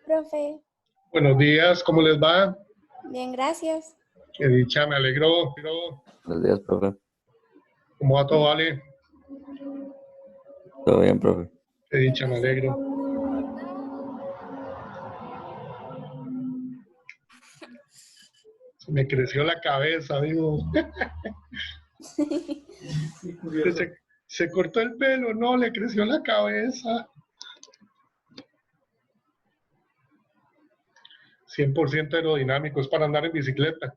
Profe. Buenos días, ¿cómo les va? Bien, gracias. Qué dicha, me alegro. Buenos días, profe. ¿Cómo va todo, vale? Todo bien, profe. Qué dicha, me alegro. Me creció la cabeza, digo. Se cortó el pelo, no, le creció la cabeza. 100% aerodinámico, es para andar en bicicleta.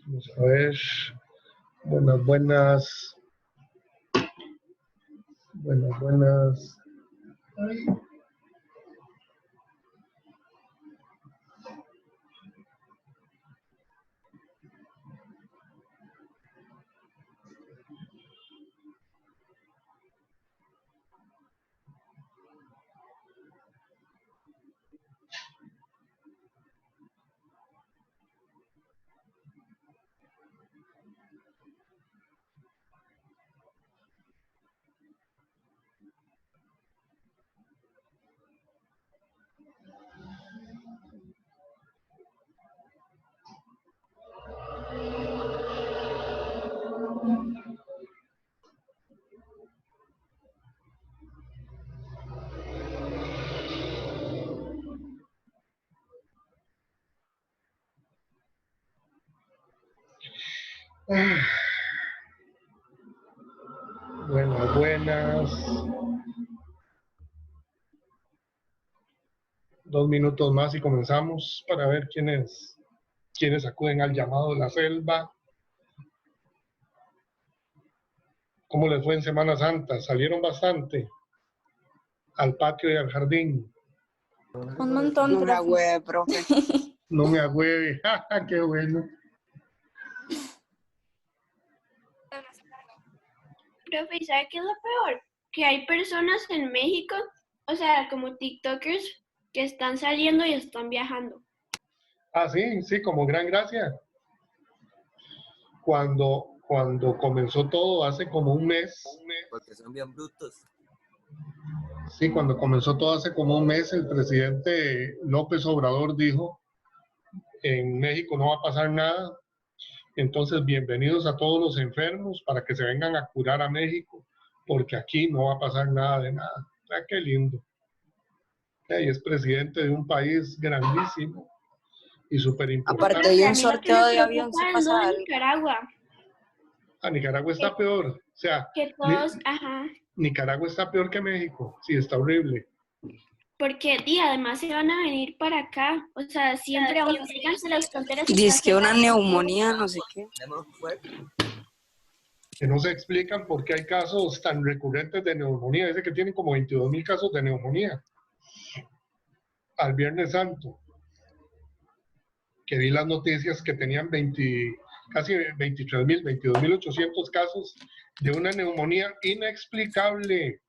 Vamos a ver. Buenas. Buenas. 2 minutos más y comenzamos para ver quiénes acuden al llamado de la selva. ¿Cómo les fue en Semana Santa? ¿Salieron bastante al patio y al jardín? Un montón, No me agüe, profe. No me agüeve. ¡Qué bueno! Profe, ¿sabe qué es lo peor? Que hay personas en México, o sea, como TikTokers, que están saliendo y están viajando. Ah, sí, como Gran Gracia. Cuando comenzó todo hace como un mes. Porque son bien brutos. Sí, cuando comenzó todo hace como un mes, el presidente López Obrador dijo, en México no va a pasar nada. Entonces, bienvenidos a todos los enfermos para que se vengan a curar a México, porque aquí no va a pasar nada de nada. Ah, qué lindo. Y es presidente de un país grandísimo y súper importante. Aparte de A un mí lo que sorteo me de avión, preocupa se es pasa lo de algo. Nicaragua. Ah, Nicaragua está peor. O sea, Que todos, ajá. Nicaragua está peor que México. Sí, está horrible. Porque, además se van a venir para acá. O sea, siempre, aunque síganse las fronteras. Dice que una neumonía, no sé qué. Que no se explican por qué hay casos tan recurrentes de neumonía. Dice que tienen como 22,000 casos de neumonía. Al Viernes Santo, que vi las noticias que tenían casi 23,000, 22,800 casos de una neumonía inexplicable.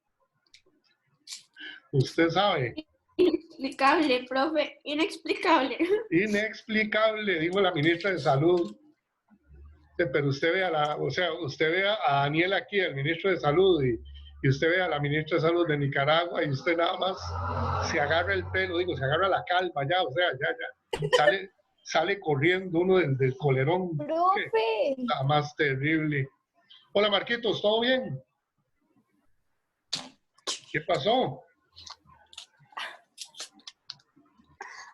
Usted sabe, Inexplicable, profe, inexplicable. Inexplicable, dijo la ministra de Salud. Pero usted ve usted ve a Daniel aquí, el ministro de Salud, y usted ve a la ministra de Salud de Nicaragua, y usted nada más se agarra el pelo, se agarra la calva ya, ya. Sale corriendo uno del colerón. Profe. Está más terrible. Hola, Marquitos, ¿todo bien? ¿Qué pasó?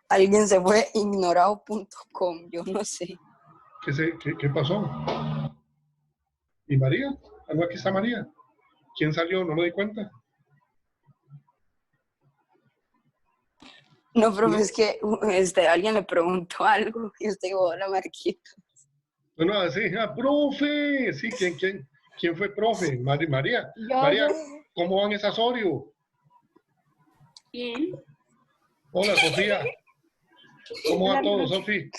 Alguien se fue ignorado.com, yo no sé. ¿Qué pasó? ¿Y María? Ah, no, aquí está María. ¿Quién salió? No me di cuenta. No, profe, es que alguien le preguntó algo y usted dijo, hola, Marquito. No, sí, profe. Sí, ¿quién fue profe? María. María, Yo. ¿cómo van esas Oreo? Bien. Hola, Sofía. ¿Cómo va Hola, todo, profe. Sofi?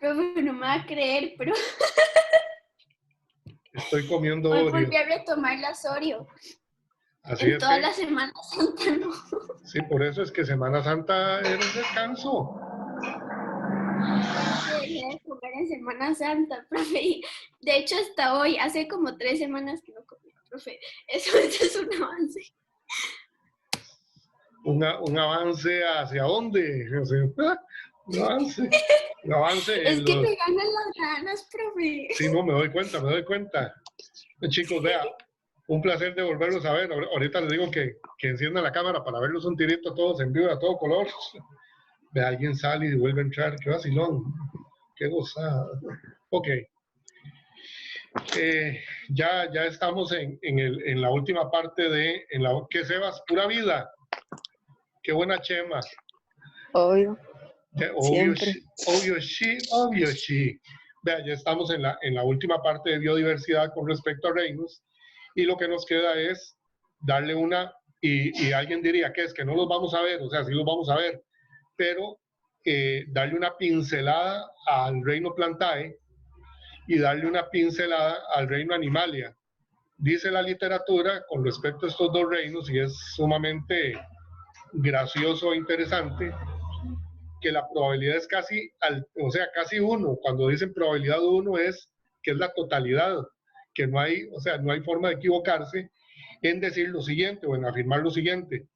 Profe, no me va a creer, pero Estoy comiendo hoy Oreo. volví a retomar las Oreo. Así En es toda que, la Semana Santa, no. sí, por eso es que Semana Santa era un descanso. Dejé de comer en Semana Santa, profe. Y de hecho, hasta hoy, hace como 3 semanas que no comí, profe. Eso es un avance. Un avance hacia dónde? O sea, un avance Es en que los... me ganan las ganas, profe. Sí, no, me doy cuenta. Chicos, vea, un placer de volverlos a ver. Ahorita les digo que enciendan la cámara para verlos un tirito todos en vivo, a todo color. Vea, alguien sale y vuelve a entrar. Qué vacilón, qué gozada. Ok. Ya estamos en la última parte ¿qué, Sebas? Pura vida. Qué buena Chema. Obvio. Obvio, Siempre. obvio, sí. Vea, ya estamos en la última parte de biodiversidad con respecto a reinos, y lo que nos queda es darle y alguien diría que es que no los vamos a ver, o sea, sí los vamos a ver, pero darle una pincelada al reino Plantae y darle una pincelada al reino Animalia. Dice la literatura con respecto a estos dos reinos, y es sumamente gracioso e interesante, que la probabilidad es casi uno. Cuando dicen probabilidad de uno es que es la totalidad, que no hay forma de equivocarse en decir lo siguiente o en afirmar lo siguiente.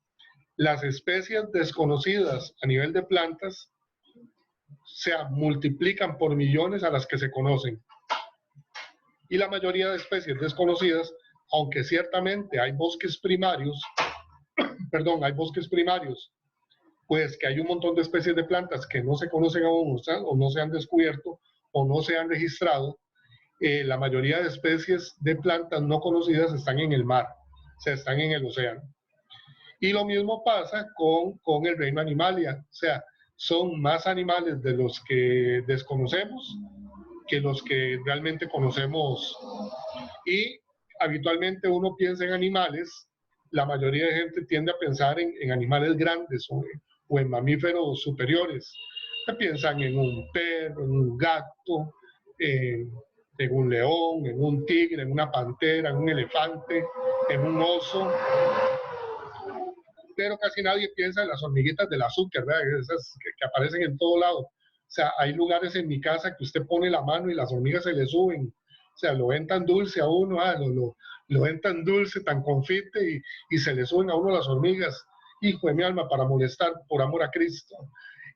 Las especies desconocidas a nivel de plantas se multiplican por millones a las que se conocen. Y la mayoría de especies desconocidas, aunque ciertamente hay bosques primarios, pues que hay un montón de especies de plantas que no se conocen aún, o no se han descubierto o no se han registrado. La mayoría de especies de plantas no conocidas están en el mar, o sea, están en el océano. Y lo mismo pasa con el reino Animalia, o sea, son más animales de los que desconocemos que los que realmente conocemos. Y habitualmente uno piensa en animales, la mayoría de gente tiende a pensar en animales grandes o en mamíferos superiores. Piensan en un perro, en un gato, en un león, en un tigre, en una pantera, en un elefante, en un oso. Pero casi nadie piensa en las hormiguitas del azúcar, ¿verdad? Esas que aparecen en todo lado. O sea, hay lugares en mi casa que usted pone la mano y las hormigas se le suben. O sea, lo ven tan dulce a uno, lo ven tan dulce, tan confite, y se le suben a uno las hormigas. Hijo de mi alma, para molestar, por amor a Cristo.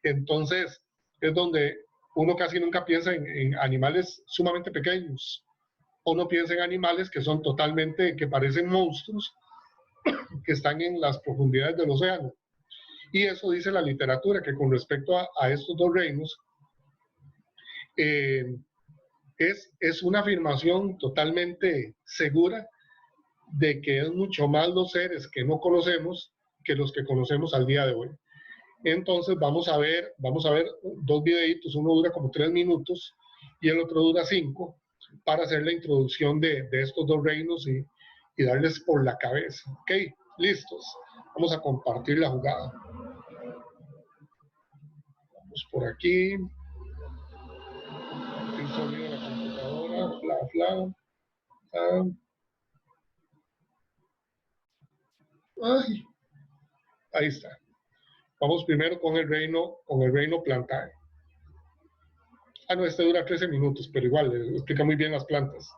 Entonces, es donde uno casi nunca piensa en animales sumamente pequeños. Uno piensa en animales que son que parecen monstruos, que están en las profundidades del océano. Y eso dice la literatura, que con respecto a estos dos reinos, es una afirmación totalmente segura de que es mucho más los seres que no conocemos que los que conocemos al día de hoy. Entonces vamos a ver dos videitos, uno dura como 3 minutos y el otro dura 5, para hacer la introducción de estos dos reinos y darles por la cabeza. Ok, listos. Vamos a compartir la jugada. Vamos por aquí. El sonido de la computadora. Ay, ahí está. Vamos primero con el reino plantae. Ah, no, este dura 13 minutos, pero igual, explica muy bien las plantas.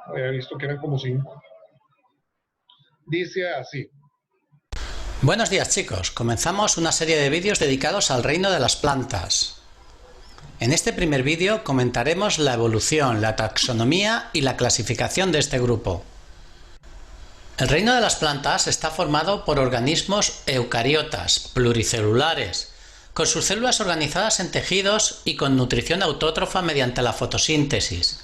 Había visto que eran como 5. Dice así. Buenos días chicos, comenzamos una serie de vídeos dedicados al reino de las plantas. En este primer vídeo comentaremos la evolución, la taxonomía y la clasificación de este grupo. El reino de las plantas está formado por organismos eucariotas, pluricelulares, con sus células organizadas en tejidos y con nutrición autótrofa mediante la fotosíntesis,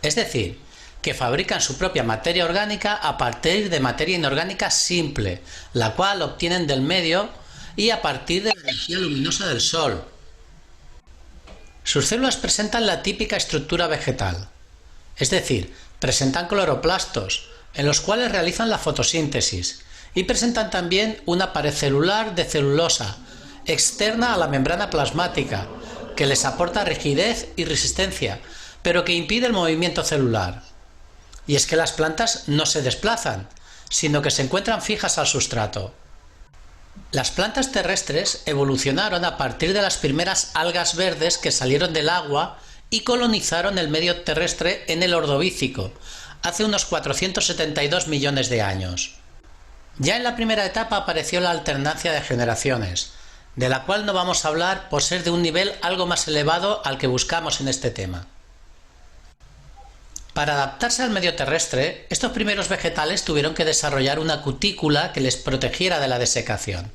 es decir, que fabrican su propia materia orgánica a partir de materia inorgánica simple, la cual obtienen del medio y a partir de la energía luminosa del sol. Sus células presentan la típica estructura vegetal, es decir, presentan cloroplastos, en los cuales realizan la fotosíntesis, y presentan también una pared celular de celulosa, externa a la membrana plasmática, que les aporta rigidez y resistencia, pero que impide el movimiento celular. Y es que las plantas no se desplazan, sino que se encuentran fijas al sustrato. Las plantas terrestres evolucionaron a partir de las primeras algas verdes que salieron del agua y colonizaron el medio terrestre en el Ordovícico, hace unos 472 millones de años. Ya en la primera etapa apareció la alternancia de generaciones, de la cual no vamos a hablar por ser de un nivel algo más elevado al que buscamos en este tema. Para adaptarse al medio terrestre, estos primeros vegetales tuvieron que desarrollar una cutícula que les protegiera de la desecación.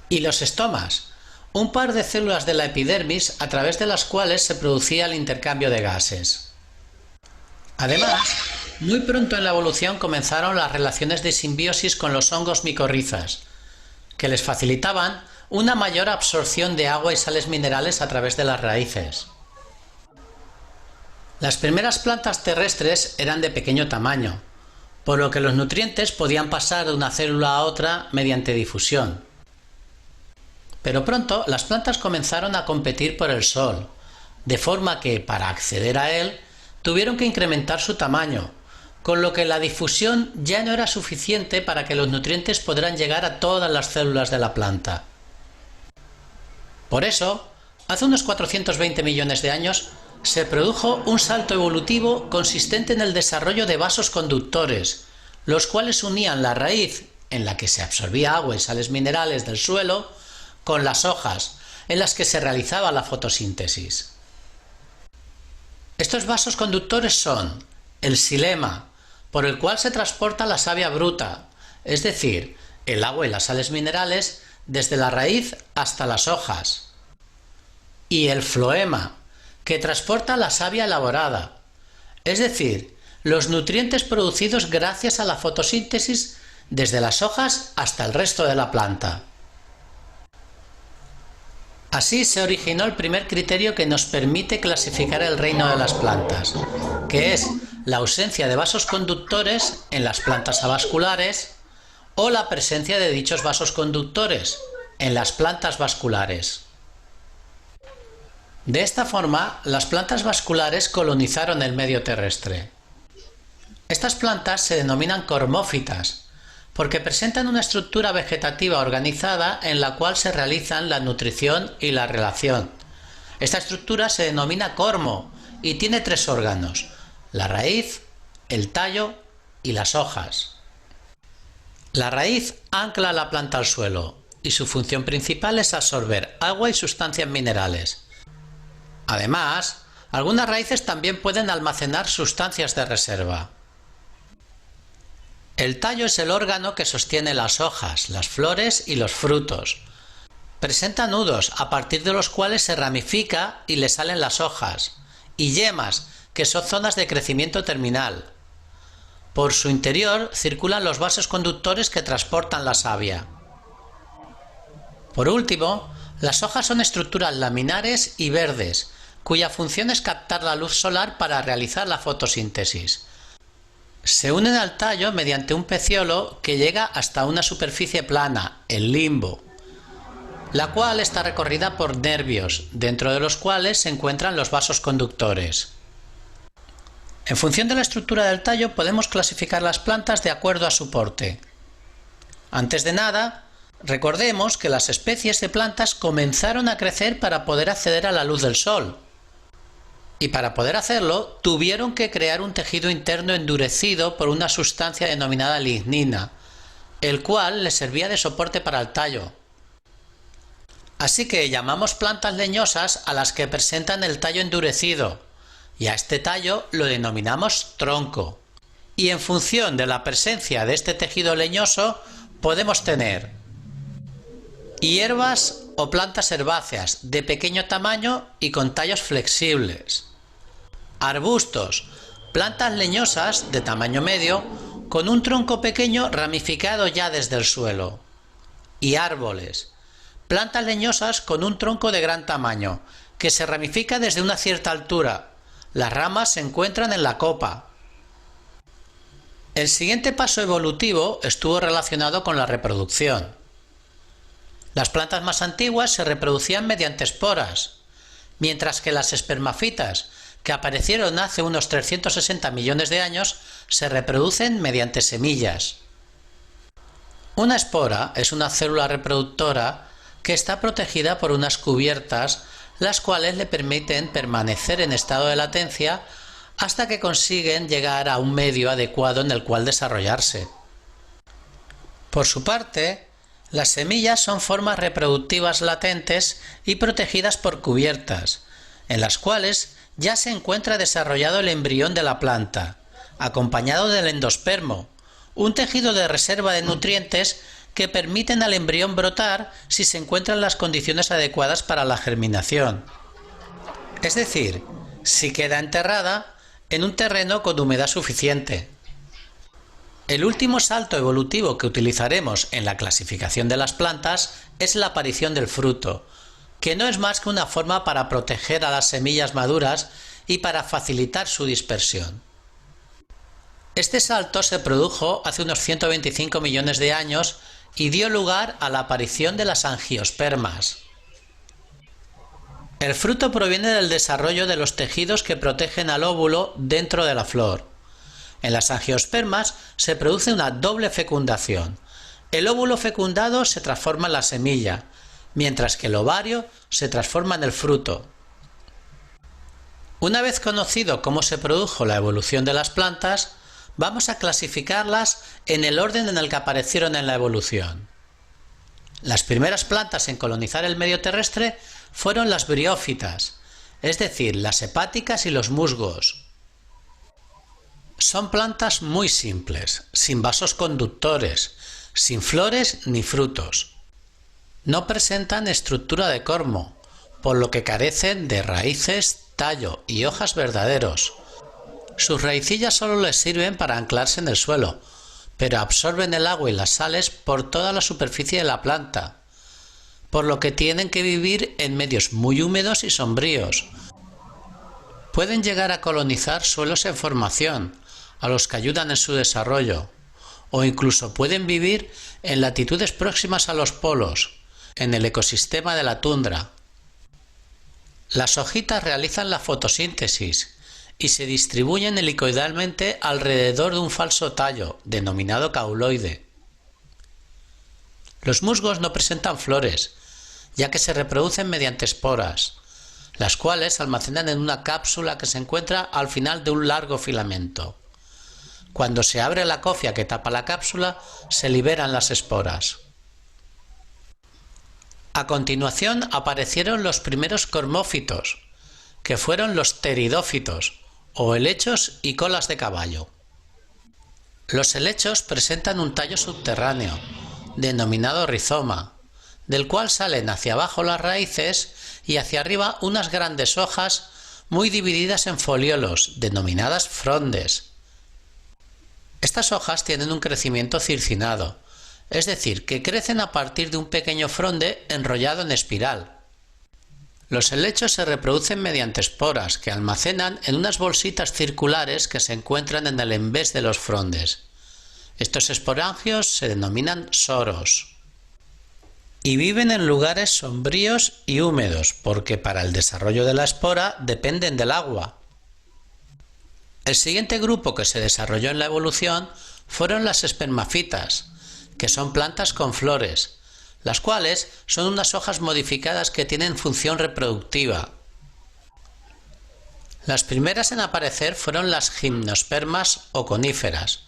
Y los estomas, un par de células de la epidermis a través de las cuales se producía el intercambio de gases. Además, muy pronto en la evolución comenzaron las relaciones de simbiosis con los hongos micorrizas, que les facilitaban una mayor absorción de agua y sales minerales a través de las raíces. Las primeras plantas terrestres eran de pequeño tamaño, por lo que los nutrientes podían pasar de una célula a otra mediante difusión. Pero pronto las plantas comenzaron a competir por el sol, de forma que, para acceder a él, tuvieron que incrementar su tamaño, con lo que la difusión ya no era suficiente para que los nutrientes pudieran llegar a todas las células de la planta. Por eso, hace unos 420 millones de años, se produjo un salto evolutivo consistente en el desarrollo de vasos conductores, los cuales unían la raíz, en la que se absorbía agua y sales minerales del suelo, con las hojas, en las que se realizaba la fotosíntesis. Estos vasos conductores son el xilema, por el cual se transporta la savia bruta, es decir, el agua y las sales minerales desde la raíz hasta las hojas, y el floema, que transporta la savia elaborada, es decir, los nutrientes producidos gracias a la fotosíntesis desde las hojas hasta el resto de la planta. Así se originó el primer criterio que nos permite clasificar el reino de las plantas, que es la ausencia de vasos conductores en las plantas avasculares o la presencia de dichos vasos conductores en las plantas vasculares. De esta forma, las plantas vasculares colonizaron el medio terrestre. Estas plantas se denominan cormófitas, porque presentan una estructura vegetativa organizada en la cual se realizan la nutrición y la relación. Esta estructura se denomina cormo y tiene 3 órganos: la raíz, el tallo y las hojas. La raíz ancla la planta al suelo y su función principal es absorber agua y sustancias minerales. Además, algunas raíces también pueden almacenar sustancias de reserva. El tallo es el órgano que sostiene las hojas, las flores y los frutos. Presenta nudos a partir de los cuales se ramifica y le salen las hojas, y yemas, que son zonas de crecimiento terminal. Por su interior circulan los vasos conductores que transportan la savia. Por último, las hojas son estructuras laminares y verdes, cuya función es captar la luz solar para realizar la fotosíntesis. Se unen al tallo mediante un peciolo que llega hasta una superficie plana, el limbo, la cual está recorrida por nervios, dentro de los cuales se encuentran los vasos conductores. En función de la estructura del tallo podemos clasificar las plantas de acuerdo a su porte. Antes de nada, recordemos que las especies de plantas comenzaron a crecer para poder acceder a la luz del sol. Y para poder hacerlo, tuvieron que crear un tejido interno endurecido por una sustancia denominada lignina, el cual les servía de soporte para el tallo. Así que llamamos plantas leñosas a las que presentan el tallo endurecido, y a este tallo lo denominamos tronco. Y en función de la presencia de este tejido leñoso, podemos tener hierbas o plantas herbáceas de pequeño tamaño y con tallos flexibles, arbustos, plantas leñosas de tamaño medio con un tronco pequeño ramificado ya desde el suelo, y árboles, plantas leñosas con un tronco de gran tamaño que se ramifica desde una cierta altura. Las ramas se encuentran en la copa. El siguiente paso evolutivo estuvo relacionado con la reproducción. Las plantas más antiguas se reproducían mediante esporas, mientras que las espermafitas, que aparecieron hace unos 360 millones de años, se reproducen mediante semillas. Una espora es una célula reproductora que está protegida por unas cubiertas, las cuales le permiten permanecer en estado de latencia hasta que consiguen llegar a un medio adecuado en el cual desarrollarse. Por su parte, las semillas son formas reproductivas latentes y protegidas por cubiertas, en las cuales ya se encuentra desarrollado el embrión de la planta, acompañado del endospermo, un tejido de reserva de nutrientes que permiten al embrión brotar si se encuentran las condiciones adecuadas para la germinación. Es decir, si queda enterrada en un terreno con humedad suficiente. El último salto evolutivo que utilizaremos en la clasificación de las plantas es la aparición del fruto, que no es más que una forma para proteger a las semillas maduras y para facilitar su dispersión. Este salto se produjo hace unos 125 millones de años y dio lugar a la aparición de las angiospermas. El fruto proviene del desarrollo de los tejidos que protegen al óvulo dentro de la flor. En las angiospermas se produce una doble fecundación. El óvulo fecundado se transforma en la semilla, mientras que el ovario se transforma en el fruto. Una vez conocido cómo se produjo la evolución de las plantas, vamos a clasificarlas en el orden en el que aparecieron en la evolución. Las primeras plantas en colonizar el medio terrestre fueron las briófitas, es decir, las hepáticas y los musgos. Son plantas muy simples, sin vasos conductores, sin flores ni frutos. No presentan estructura de cormo, por lo que carecen de raíces, tallo y hojas verdaderos. Sus raicillas solo les sirven para anclarse en el suelo, pero absorben el agua y las sales por toda la superficie de la planta, por lo que tienen que vivir en medios muy húmedos y sombríos. Pueden llegar a colonizar suelos en formación, a los que ayudan en su desarrollo, o incluso pueden vivir en latitudes próximas a los polos, en el ecosistema de la tundra. Las hojitas realizan la fotosíntesis y se distribuyen helicoidalmente alrededor de un falso tallo, denominado cauloide. Los musgos no presentan flores, ya que se reproducen mediante esporas, las cuales se almacenan en una cápsula que se encuentra al final de un largo filamento. Cuando se abre la cofia que tapa la cápsula, se liberan las esporas. A continuación aparecieron los primeros cormófitos, que fueron los pteridófitos, o helechos y colas de caballo. Los helechos presentan un tallo subterráneo, denominado rizoma, del cual salen hacia abajo las raíces y hacia arriba unas grandes hojas muy divididas en foliolos, denominadas frondes. Estas hojas tienen un crecimiento circinado, es decir, que crecen a partir de un pequeño fronde enrollado en espiral. Los helechos se reproducen mediante esporas que almacenan en unas bolsitas circulares que se encuentran en el envés de los frondes. Estos esporangios se denominan soros. Y viven en lugares sombríos y húmedos, porque para el desarrollo de la espora dependen del agua. El siguiente grupo que se desarrolló en la evolución fueron las espermafitas, que son plantas con flores, las cuales son unas hojas modificadas que tienen función reproductiva. Las primeras en aparecer fueron las gimnospermas o coníferas,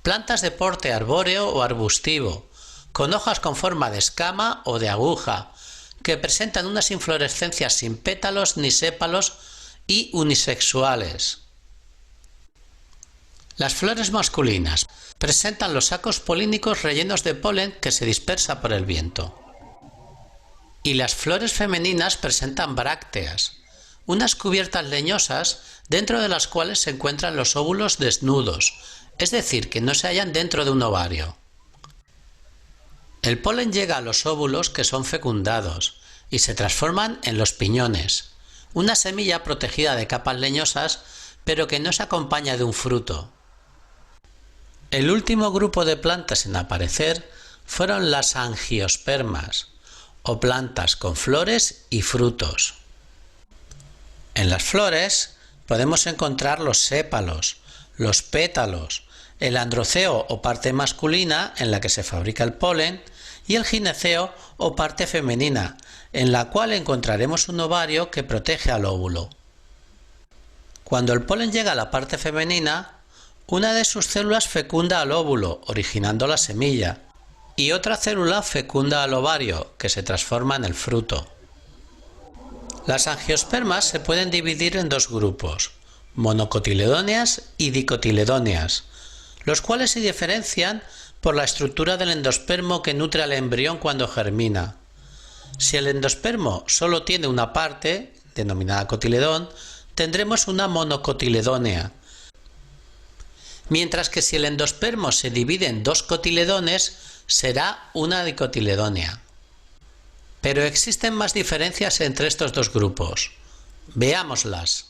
plantas de porte arbóreo o arbustivo, con hojas con forma de escama o de aguja, que presentan unas inflorescencias sin pétalos ni sépalos y unisexuales. Las flores masculinas presentan los sacos polínicos rellenos de polen que se dispersa por el viento. Y las flores femeninas presentan brácteas, unas cubiertas leñosas dentro de las cuales se encuentran los óvulos desnudos, es decir, que no se hallan dentro de un ovario. El polen llega a los óvulos que son fecundados y se transforman en los piñones, una semilla protegida de capas leñosas pero que no se acompaña de un fruto. El último grupo de plantas en aparecer fueron las angiospermas, o plantas con flores y frutos. En las flores podemos encontrar los sépalos, los pétalos, el androceo o parte masculina en la que se fabrica el polen y el gineceo o parte femenina en la cual encontraremos un ovario que protege al óvulo. Cuando el polen llega a la parte femenina, una de sus células fecunda al óvulo, originando la semilla, y otra célula fecunda al ovario, que se transforma en el fruto. Las angiospermas se pueden dividir en dos grupos, monocotiledóneas y dicotiledóneas, los cuales se diferencian por la estructura del endospermo que nutre al embrión cuando germina. Si el endospermo solo tiene una parte, denominada cotiledón, tendremos una monocotiledónea, mientras que si el endospermo se divide en dos cotiledones, será una dicotiledónea. Pero existen más diferencias entre estos dos grupos. Veámoslas.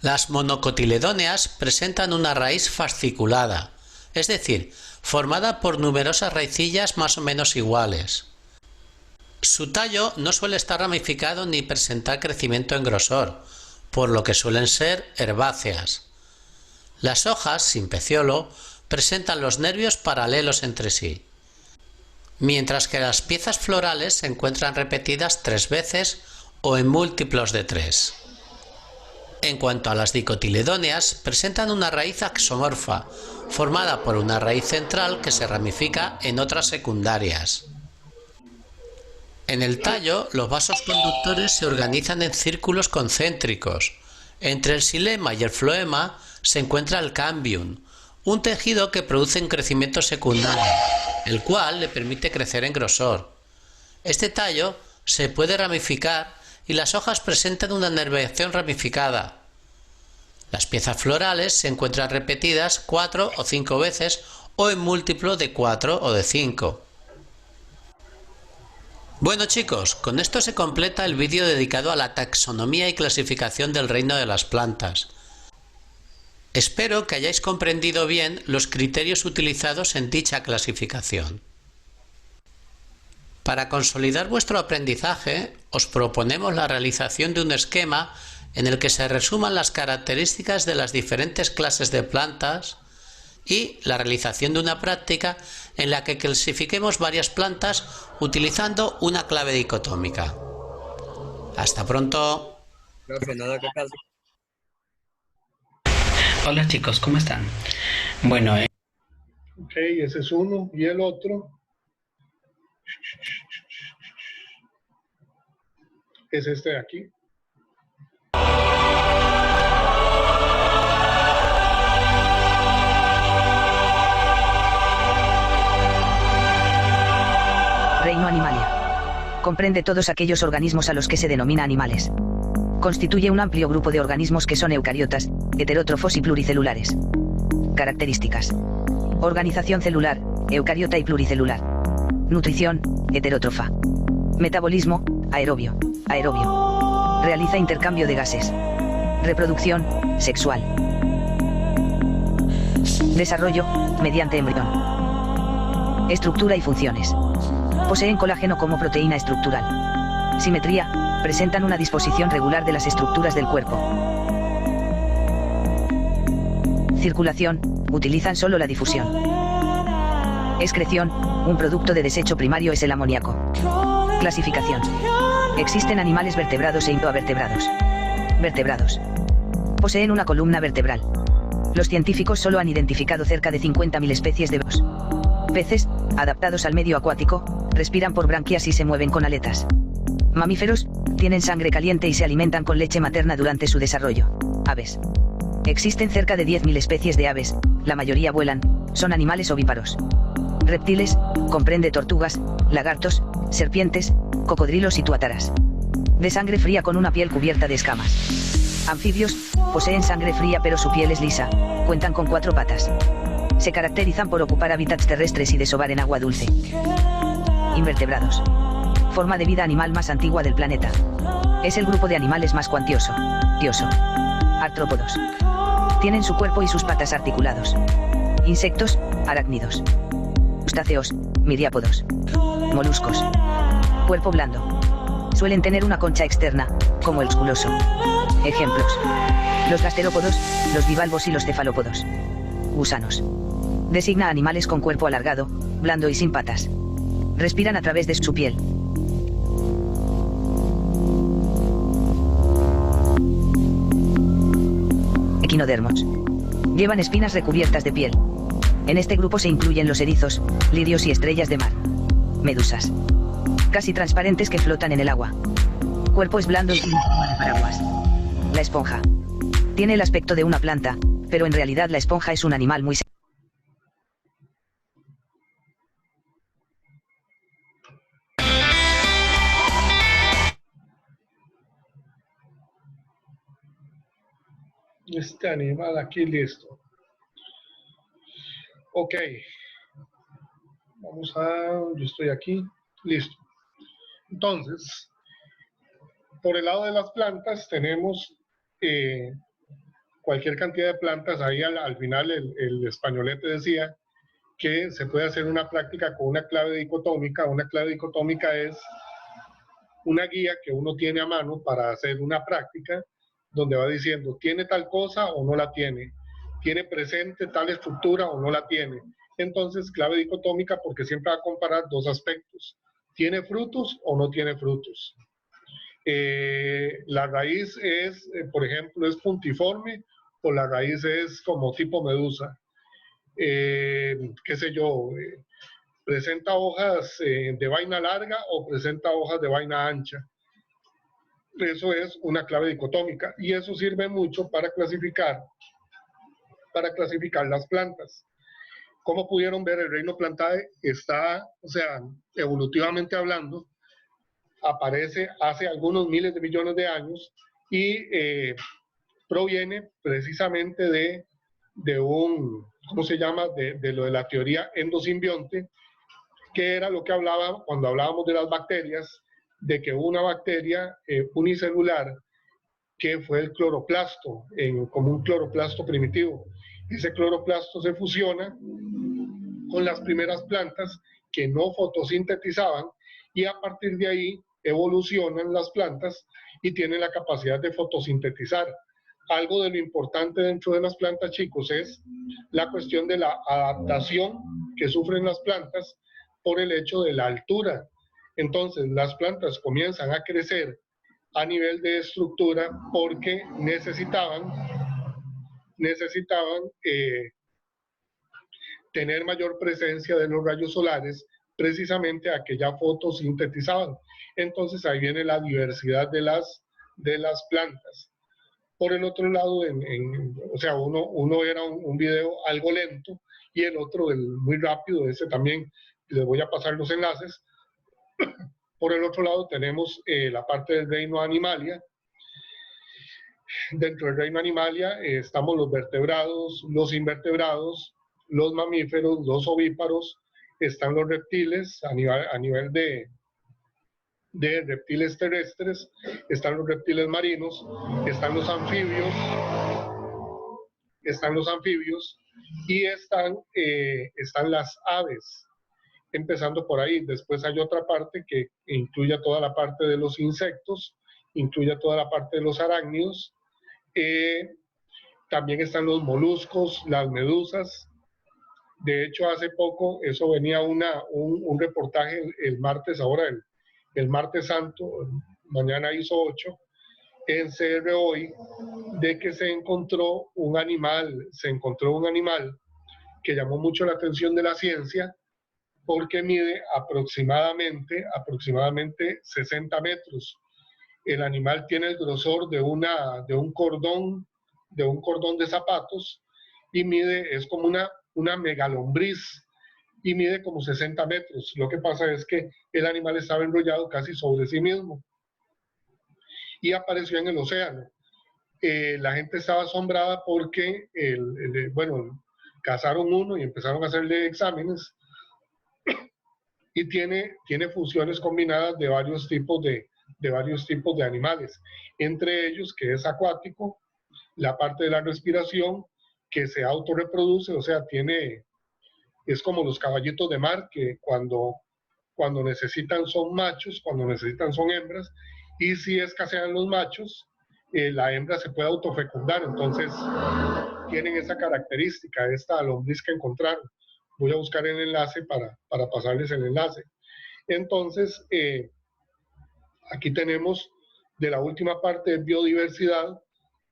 Las monocotiledóneas presentan una raíz fasciculada, es decir, formada por numerosas raicillas más o menos iguales. Su tallo no suele estar ramificado ni presentar crecimiento en grosor, por lo que suelen ser herbáceas. Las hojas, sin peciolo, presentan los nervios paralelos entre sí, mientras que las piezas florales se encuentran repetidas 3 veces o en múltiplos de 3. En cuanto a las dicotiledóneas, presentan una raíz axomorfa, formada por una raíz central que se ramifica en otras secundarias. En el tallo, los vasos conductores se organizan en círculos concéntricos. Entre el xilema y el floema se encuentra el cambium, un tejido que produce un crecimiento secundario, el cual le permite crecer en grosor. Este tallo se puede ramificar y las hojas presentan una nervación ramificada. Las piezas florales se encuentran repetidas 4 o 5 veces o en múltiplo de 4 o de 5. Bueno chicos, con esto se completa el vídeo dedicado a la taxonomía y clasificación del reino de las plantas. Espero que hayáis comprendido bien los criterios utilizados en dicha clasificación. Para consolidar vuestro aprendizaje, os proponemos la realización de un esquema en el que se resuman las características de las diferentes clases de plantas y la realización de una práctica en la que clasifiquemos varias plantas utilizando una clave dicotómica. Hasta pronto. Hola chicos, ¿cómo están? Bueno, Ok, ese es uno. ¿Y el otro? Es este de aquí. Reino Animalia. Comprende todos aquellos organismos a los que se denomina animales. Constituye un amplio grupo de organismos que son eucariotas, heterótrofos y pluricelulares. Características. Organización celular, eucariota y pluricelular. Nutrición, heterótrofa. Metabolismo, aerobio, aerobio. Realiza intercambio de gases. Reproducción, sexual. Desarrollo, mediante embrión. Estructura y funciones. Poseen colágeno como proteína estructural. Simetría, presentan una disposición regular de las estructuras del cuerpo. Circulación, utilizan solo la difusión. Excreción, un producto de desecho primario es el amoníaco. Clasificación. Existen animales vertebrados e indovertebrados. Vertebrados. Poseen una columna vertebral. Los científicos solo han identificado cerca de 50.000 especies de peces, adaptados al medio acuático, respiran por branquias y se mueven con aletas. Mamíferos, tienen sangre caliente y se alimentan con leche materna durante su desarrollo. Aves. Existen cerca de 10.000 especies de aves, la mayoría vuelan, son animales ovíparos. Reptiles, comprende tortugas, lagartos, serpientes, cocodrilos y tuátaras. De sangre fría con una piel cubierta de escamas. Anfibios, poseen sangre fría pero su piel es lisa, cuentan con 4 patas. Se caracterizan por ocupar hábitats terrestres y desovar en agua dulce. Invertebrados. Forma de vida animal más antigua del planeta. Es el grupo de animales más cuantioso. Artrópodos. Tienen su cuerpo y sus patas articulados. Insectos, arácnidos. Crustáceos, miriápodos. Moluscos. Cuerpo blando. Suelen tener una concha externa, como el esculoso. Ejemplos. Los gasterópodos, los bivalvos y los cefalópodos. Gusanos. Designa animales con cuerpo alargado, blando y sin patas. Respiran a través de su piel. Equinodermos. Llevan espinas recubiertas de piel. En este grupo se incluyen los erizos, lirios y estrellas de mar. Medusas. Casi transparentes que flotan en el agua. Cuerpo es blando y tiene forma de paraguas. La esponja. Tiene el aspecto de una planta, pero en realidad la esponja es un animal muy Este animal aquí listo. Ok. Vamos a... Yo estoy aquí. Listo. Entonces, por el lado de las plantas tenemos cualquier cantidad de plantas. Ahí al final el españolete decía que se puede hacer una práctica con una clave dicotómica. Una clave dicotómica es una guía que uno tiene a mano para hacer una práctica donde va diciendo, ¿tiene tal cosa o no la tiene? ¿Tiene presente tal estructura o no la tiene? Entonces, clave dicotómica porque siempre va a comparar 2 aspectos. ¿Tiene frutos o no tiene frutos? La raíz es, por ejemplo, es puntiforme o la raíz es como tipo medusa. Qué sé yo, presenta hojas de vaina larga o presenta hojas de vaina ancha. Eso es una clave dicotómica y eso sirve mucho para clasificar las plantas. Como pudieron ver, el reino Plantae está, o sea, evolutivamente hablando, aparece hace algunos miles de millones de años y proviene precisamente de un, ¿cómo se llama? De lo de la teoría endosimbionte, que era lo que hablaba cuando hablábamos de las bacterias, de que una bacteria unicelular, que fue el cloroplasto, como un cloroplasto primitivo. Ese cloroplasto se fusiona con las primeras plantas que no fotosintetizaban y a partir de ahí evolucionan las plantas y tienen la capacidad de fotosintetizar. Algo de lo importante dentro de las plantas, chicos, es la cuestión de la adaptación que sufren las plantas por el hecho de la altura. Entonces, las plantas comienzan a crecer a nivel de estructura porque necesitaban tener mayor presencia de los rayos solares, precisamente a que ya fotosintetizaban. Entonces, ahí viene la diversidad de las plantas. Por el otro lado, o sea, uno era un video algo lento y el otro muy rápido, ese también les voy a pasar los enlaces. Por el otro lado tenemos la parte del reino Animalia. Dentro del reino Animalia estamos los vertebrados, los invertebrados, los mamíferos, los ovíparos, están los reptiles a nivel de reptiles terrestres, están los reptiles marinos, están los anfibios y están las aves. Empezando por ahí, después hay otra parte que incluye toda la parte de los insectos, incluye toda la parte de los arácnidos, también están los moluscos, las medusas, De hecho, hace poco, eso venía un reportaje el martes, ahora el martes santo, mañana hizo 8, en CR Hoy, de que se encontró un animal que llamó mucho la atención de la ciencia, porque mide aproximadamente 60 metros. El animal tiene el grosor de un cordón de zapatos y es como una megalombriz y mide como 60 metros. Lo que pasa es que el animal estaba enrollado casi sobre sí mismo y apareció en el océano. La gente estaba asombrada porque, cazaron uno y empezaron a hacerle exámenes y tiene funciones combinadas de varios tipos de animales, entre ellos que es acuático, la parte de la respiración, que se autorreproduce, o sea, es como los caballitos de mar, que cuando necesitan son machos, cuando necesitan son hembras, y si escasean los machos, la hembra se puede autofecundar, entonces tienen esa característica, esta lombriz que encontraron. Voy a buscar el enlace para pasarles el enlace. Entonces, aquí tenemos de la última parte de biodiversidad,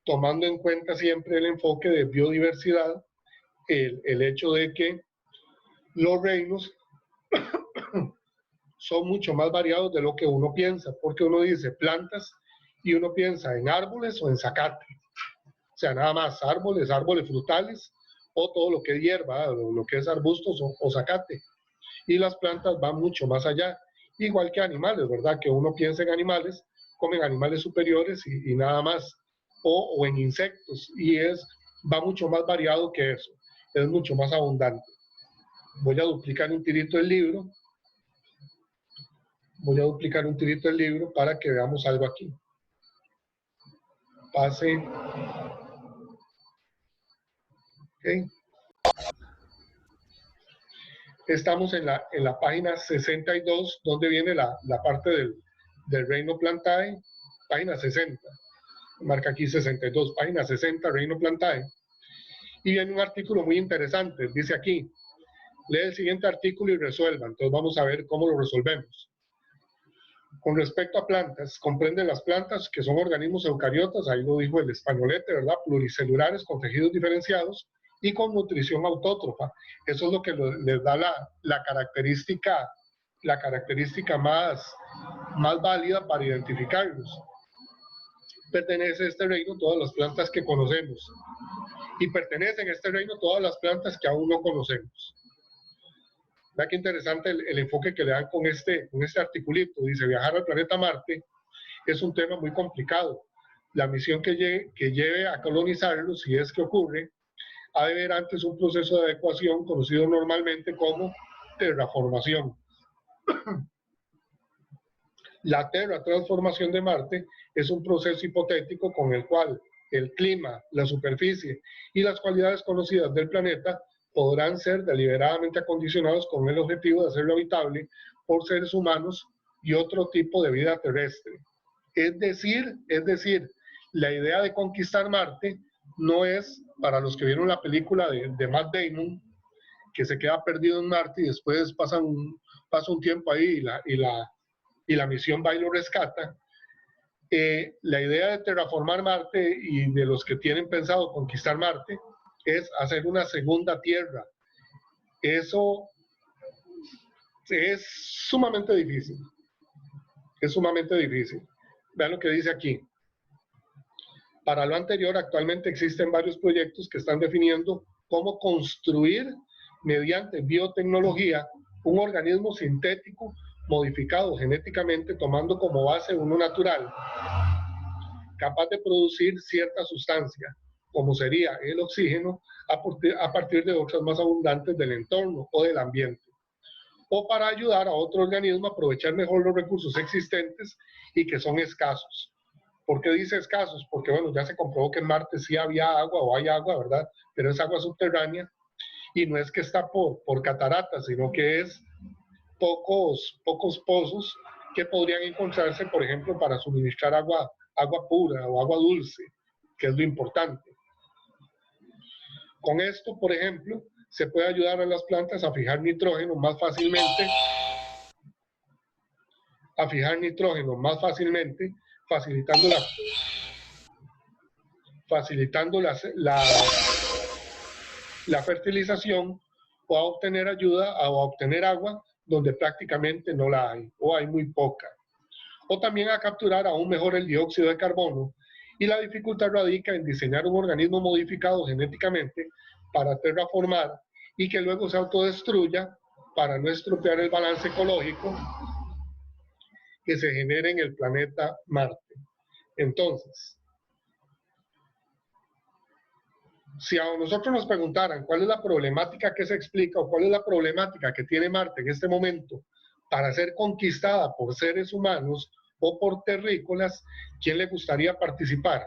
tomando en cuenta siempre el enfoque de biodiversidad, el hecho de que los reinos son mucho más variados de lo que uno piensa, porque uno dice plantas y uno piensa en árboles o en zacate. O sea, nada más árboles frutales o todo lo que es hierba, lo que es arbustos o zacate. Y las plantas van mucho más allá, igual que animales, ¿verdad? Que uno piensa en animales, comen animales superiores y nada más, o en insectos, y va mucho más variado que eso, es mucho más abundante. Voy a duplicar un tirito el libro. Para que veamos algo aquí. Pase. Okay. Estamos en la página 62, donde viene la parte del reino Plantae, página 60. Marca aquí 62, página 60, reino Plantae. Y viene un artículo muy interesante, dice aquí, lee el siguiente artículo y resuelva. Entonces vamos a ver cómo lo resolvemos. Con respecto a plantas, comprenden las plantas que son organismos eucariotas, ahí lo dijo el españolete, ¿verdad? Pluricelulares con tejidos diferenciados y con nutrición autótrofa. Eso es lo que les da la característica más válida para identificarlos. Pertenece a este reino todas las plantas que conocemos y pertenecen a este reino todas las plantas que aún no conocemos. Vea qué interesante el enfoque que le dan con este articulito. Dice, viajar al planeta Marte es un tema muy complicado. La misión que lleve a colonizarlo, si es que ocurre, ha de ver antes un proceso de adecuación conocido normalmente como terraformación. La terratransformación de Marte es un proceso hipotético con el cual el clima, la superficie y las cualidades conocidas del planeta podrán ser deliberadamente acondicionados con el objetivo de hacerlo habitable por seres humanos y otro tipo de vida terrestre. Es decir, la idea de conquistar Marte no es, para los que vieron la película de Matt Damon, que se queda perdido en Marte y después pasa un tiempo ahí y la misión va y lo rescata. La idea de terraformar Marte y de los que tienen pensado conquistar Marte es hacer una segunda Tierra. Eso es sumamente difícil. Vean lo que dice aquí. Para lo anterior, actualmente existen varios proyectos que están definiendo cómo construir mediante biotecnología un organismo sintético modificado genéticamente tomando como base uno natural, capaz de producir cierta sustancia, como sería el oxígeno, a partir de otras más abundantes del entorno o del ambiente, o para ayudar a otro organismo a aprovechar mejor los recursos existentes y que son escasos. ¿Por qué dice escasos? Porque, bueno, ya se comprobó que en Marte sí había agua o hay agua, ¿verdad? Pero es agua subterránea y no es que está por cataratas, sino que es pocos pozos que podrían encontrarse, por ejemplo, para suministrar agua pura o agua dulce, que es lo importante. Con esto, por ejemplo, se puede ayudar a las plantas a fijar nitrógeno más fácilmente, facilitando la fertilización, o a obtener ayuda o a obtener agua donde prácticamente no la hay o hay muy poca. O también a capturar aún mejor el dióxido de carbono, y la dificultad radica en diseñar un organismo modificado genéticamente para terraformar y que luego se autodestruya para no estropear el balance ecológico que se genera en el planeta Marte. Entonces, si a nosotros nos preguntaran cuál es la problemática que se explica o cuál es la problemática que tiene Marte en este momento para ser conquistada por seres humanos o por terrícolas, ¿quién le gustaría participar?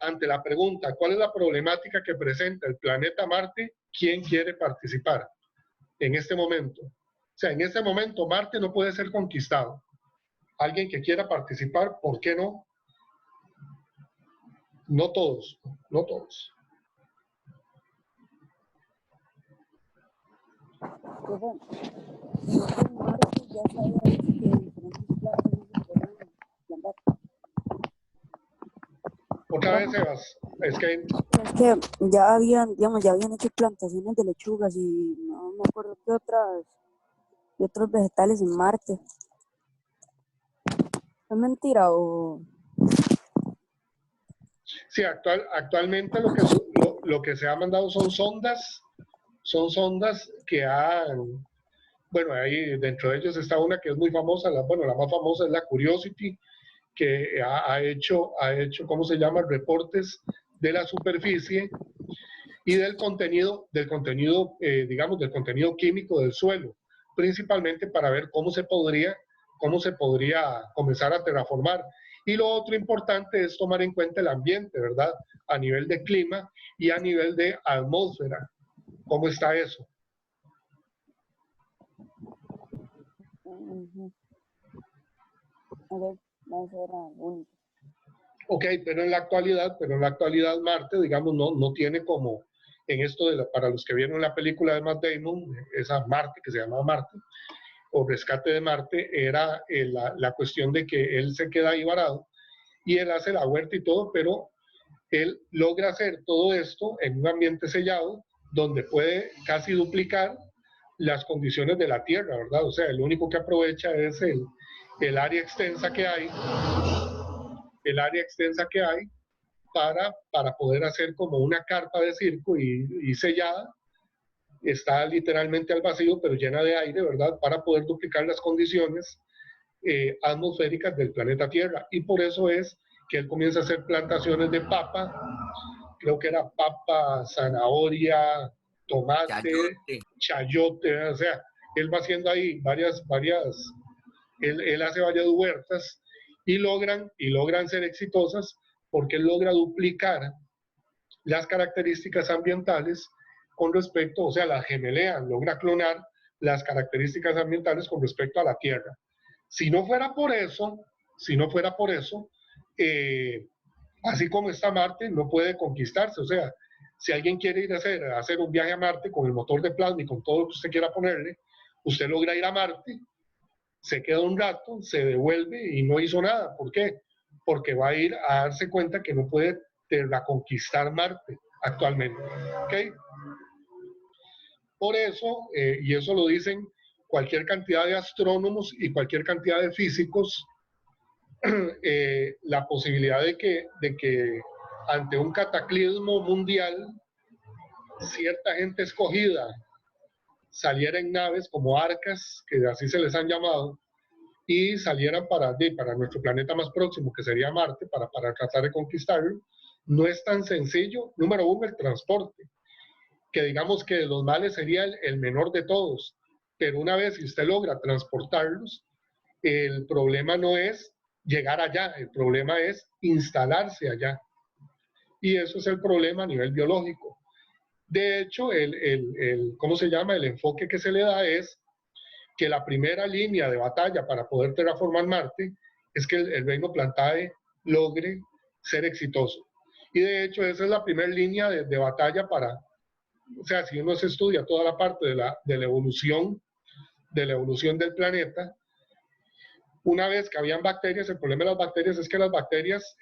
Ante la pregunta, ¿cuál es la problemática que presenta el planeta Marte? ¿Quién quiere participar en este momento? O sea, en este momento Marte no puede ser conquistado. Alguien que quiera participar, ¿por qué no? No todos, no todos. Otra vez, Sebas, es que ya habían hecho plantaciones de lechugas y no me acuerdo qué otros vegetales en Marte. ¿Es mentira o...? sí, actualmente lo que se ha mandado son sondas que han, bueno, ahí dentro de ellos está una que es muy famosa, la más famosa es la Curiosity, que ha hecho, ¿cómo se llama?, reportes de la superficie y del contenido, digamos, del contenido químico del suelo, principalmente para ver cómo se podría comenzar a terraformar. Y lo otro importante es tomar en cuenta el ambiente, ¿verdad?, a nivel de clima y a nivel de atmósfera. ¿Cómo está eso? A ver, vamos a ver a uno. Ok, pero en la actualidad Marte, digamos, no tiene como, en esto para los que vieron la película de Matt Damon, esa Marte, que se llamaba Marte, o Rescate de Marte, era la cuestión de que él se queda ahí varado, y él hace la huerta y todo, pero él logra hacer todo esto en un ambiente sellado, donde puede casi duplicar las condiciones de la Tierra, ¿verdad? O sea, el único que aprovecha es el área extensa que hay, para poder hacer como una carpa de circo y sellada, está literalmente al vacío, pero llena de aire, ¿verdad?, para poder duplicar las condiciones atmosféricas del planeta Tierra. Y por eso es que él comienza a hacer plantaciones de papa, creo que era papa, zanahoria, tomate, chayote, o sea, él va haciendo ahí él hace varias huertas y logran ser exitosas porque él logra duplicar las características ambientales con respecto, o sea, las gemelean, logra clonar las características ambientales con respecto a la Tierra. Si no fuera por eso, así como está Marte, no puede conquistarse. O sea, si alguien quiere ir a hacer un viaje a Marte con el motor de plasma y con todo lo que usted quiera ponerle, usted logra ir a Marte, se queda un rato, se devuelve y no hizo nada. ¿Por qué? Porque va a ir a darse cuenta que no puede conquistar Marte actualmente. ¿Okay? Por eso, y eso lo dicen cualquier cantidad de astrónomos y cualquier cantidad de físicos, la posibilidad de que ante un cataclismo mundial, cierta gente escogida saliera en naves como arcas, que así se les han llamado, y salieran para nuestro planeta más próximo, que sería Marte, para tratar de conquistarlo, no es tan sencillo. Número uno, el transporte, que digamos que de los males sería el menor de todos, pero una vez que usted logra transportarlos, el problema no es llegar allá, el problema es instalarse allá. Y eso es el problema a nivel biológico. De hecho, ¿cómo se llama? El enfoque que se le da es que la primera línea de batalla para poder terraformar Marte es que el reino Plantae logre ser exitoso. Y de hecho esa es la primera línea de batalla para, o sea, si uno se estudia toda la parte de la evolución del planeta, una vez que habían bacterias, el problema de las bacterias es que las bacterias